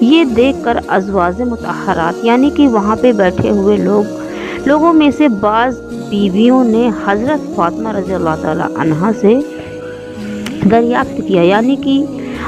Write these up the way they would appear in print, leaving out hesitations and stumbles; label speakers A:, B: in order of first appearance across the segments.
A: یہ دیکھ کر ازواج مطہرات یعنی کہ وہاں پہ بیٹھے ہوئے لوگوں میں سے بعض بیویوں نے حضرت فاطمہ رضی اللہ تعالی عنہا سے دریافت کیا، یعنی کہ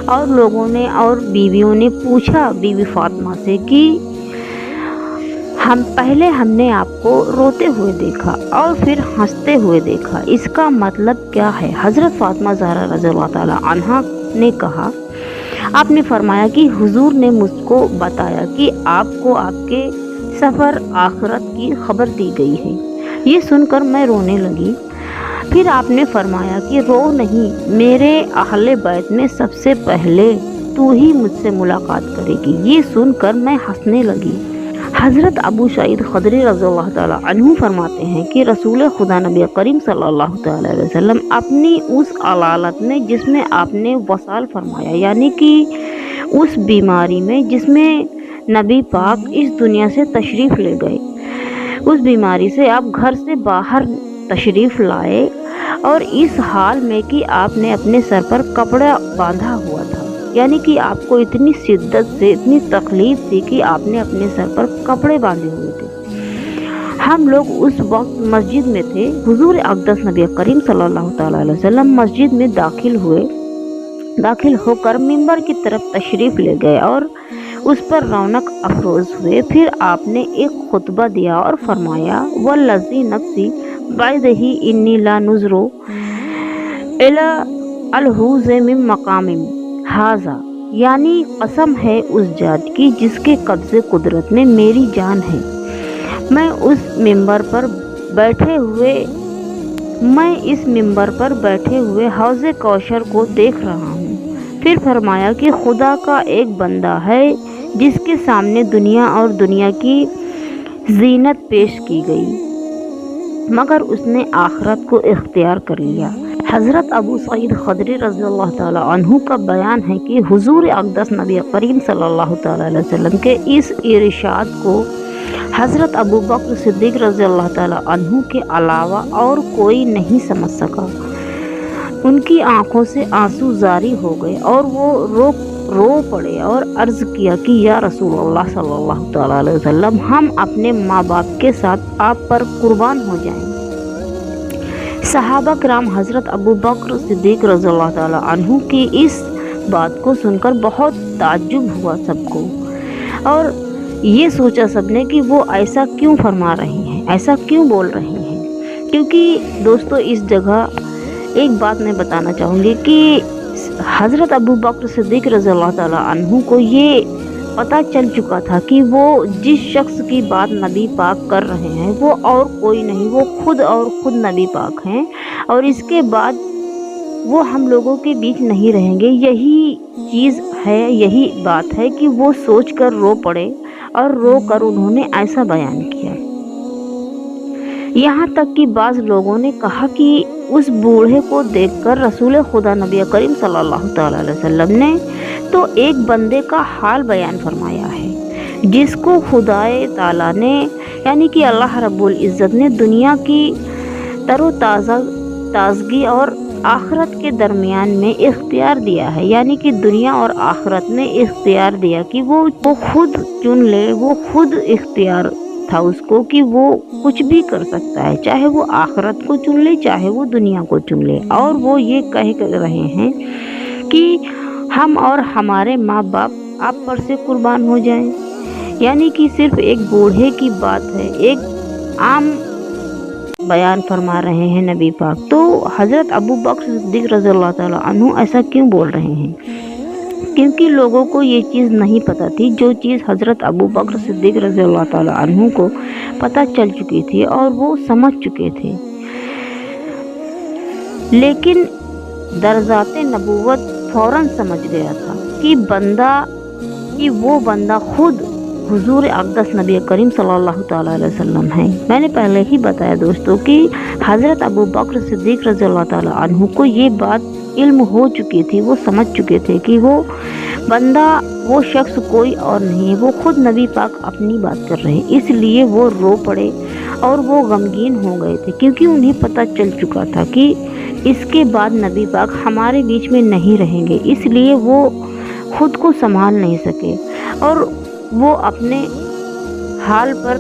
A: اور لوگوں نے اور بیویوں نے پوچھا بی بی فاطمہ سے کہ ہم نے آپ کو روتے ہوئے دیکھا اور پھر ہنستے ہوئے دیکھا، اس کا مطلب کیا ہے؟ حضرت فاطمہ زہرا رضی اللہ تعالی عنہا نے کہا، آپ نے فرمایا کہ حضور نے مجھ کو بتایا کہ آپ کو آپ کے سفر آخرت کی خبر دی گئی ہے۔ یہ سن کر میں رونے لگی۔ پھر آپ نے فرمایا کہ رو نہیں، میرے اہل بیت میں سب سے پہلے تو ہی مجھ سے ملاقات کرے گی۔ یہ سن کر میں ہنسنے لگی۔ حضرت ابو سعید خدری رضی اللہ تعالی عنہ فرماتے ہیں کہ رسول خدا نبی کریم صلی اللہ تعالی علیہ وسلم اپنی اس علالت میں جس میں آپ نے وصال فرمایا، یعنی کہ اس بیماری میں جس میں نبی پاک اس دنیا سے تشریف لے گئے، اس بیماری سے آپ گھر سے باہر تشریف لائے اور اس حال میں کہ آپ نے اپنے سر پر کپڑا باندھا ہوا تھا، یعنی کہ آپ کو اتنی شدت سے اتنی تکلیف تھی کہ آپ نے اپنے سر پر کپڑے باندھے ہوئے تھے۔ ہم لوگ اس وقت مسجد میں تھے۔ حضور اقدس نبی کریم صلی اللہ تعالی علیہ وسلم مسجد میں داخل ہو کر ممبر کی طرف تشریف لے گئے اور اس پر رونق افروز ہوئے۔ پھر آپ نے ایک خطبہ دیا اور فرمایا، والذی نفسی بعدہ انی لا نظر الی الحوض من مقام ھذا، یعنی قسم ہے اس ذات کی جس کے قبضے قدرت میں میری جان ہے، میں اس ممبر پر بیٹھے ہوئے حوض کوثر کو دیکھ رہا ہوں۔ پھر فرمایا کہ خدا کا ایک بندہ ہے جس کے سامنے دنیا اور دنیا کی زینت پیش کی گئی مگر اس نے آخرت کو اختیار کر لیا۔ حضرت ابو سعید خدری رضی اللہ تعالی عنہ کا بیان ہے کہ حضور اقدس نبی کریم صلی اللہ تعالی علیہ وسلم کے اس ارشاد کو حضرت ابو بکر صدیق رضی اللہ تعالی عنہ کے علاوہ اور کوئی نہیں سمجھ سکا۔ ان کی آنکھوں سے آنسو جاری ہو گئے اور وہ رو پڑے اور عرض کیا کہ یا رسول اللہ صلی اللہ تعالی علیہ وسلم، ہم اپنے ماں باپ کے ساتھ آپ پر قربان ہو جائیں۔ صحابہ کرام حضرت ابو بکر صدیق رضی اللہ تعالی عنہ کی اس بات کو سن کر بہت تعجب ہوا سب کو، اور یہ سوچا سب نے کہ وہ ایسا کیوں فرما رہے ہیں، ایسا کیوں بول رہے ہیں۔ کیونکہ دوستو اس جگہ ایک بات میں بتانا چاہوں گی کہ حضرت ابو بکر صدیق رضی اللہ تعالی عنہ کو یہ پتہ چل چکا تھا کہ وہ جس شخص کی بات نبی پاک کر رہے ہیں وہ اور کوئی نہیں، وہ خود نبی پاک ہیں، اور اس کے بعد وہ ہم لوگوں کے بیچ نہیں رہیں گے۔ یہی چیز ہے، یہی بات ہے کہ وہ سوچ کر رو پڑے اور رو کر انہوں نے ایسا بیان کیا۔ یہاں تک کہ بعض لوگوں نے کہا کہ اس بوڑھے کو دیکھ کر رسول خدا نبی کریم صلی اللہ تعالی علیہ وسلم نے تو ایک بندے کا حال بیان فرمایا ہے جس کو خدا تعالیٰ نے یعنی کہ اللہ رب العزت نے دنیا کی تر و تازگی اور آخرت کے درمیان میں اختیار دیا ہے، یعنی کہ دنیا اور آخرت میں اختیار دیا کہ وہ خود چن لے، وہ خود اختیار تھا اس کو کہ وہ کچھ بھی کر سکتا ہے، چاہے وہ آخرت کو چن لے چاہے وہ دنیا کو چن لے۔ اور وہ یہ کہہ رہے ہیں کہ ہم اور ہمارے ماں باپ آپ پر سے قربان ہو جائیں، یعنی کہ صرف ایک بوڑھے کی بات ہے، ایک عام بیان فرما رہے ہیں نبی پاک۔ تو حضرت ابو بکر صدیق رضی اللہ تعالیٰ عنہ ایسا کیوں بول رہے ہیں؟ کیونکہ لوگوں کو یہ چیز نہیں پتہ تھی، جو چیز حضرت ابو بکر صدیق رضی اللہ تعالیٰ عنہ کو پتہ چل چکی تھی اور وہ سمجھ چکے تھے، لیکن در ذات نبوت فوراً سمجھ گیا تھا کہ وہ بندہ خود حضور اقدس نبی کریم صلی اللہ تعالی علیہ وسلم ہے۔ میں نے پہلے ہی بتایا دوستو کہ حضرت ابو بکر صدیق رضی اللہ تعالی عنہ کو یہ بات علم ہو چکی تھی، وہ سمجھ چکے تھے کہ وہ بندہ، وہ شخص کوئی اور نہیں ہے، وہ خود نبی پاک اپنی بات کر رہے ہیں۔ اس لیے وہ رو پڑے اور وہ غمگین ہو گئے تھے، کیونکہ انہیں پتہ چل چکا تھا کہ اس کے بعد نبی پاک ہمارے بیچ میں نہیں رہیں گے، اس لیے وہ خود کو سنبھال نہیں سکے اور وہ اپنے حال پر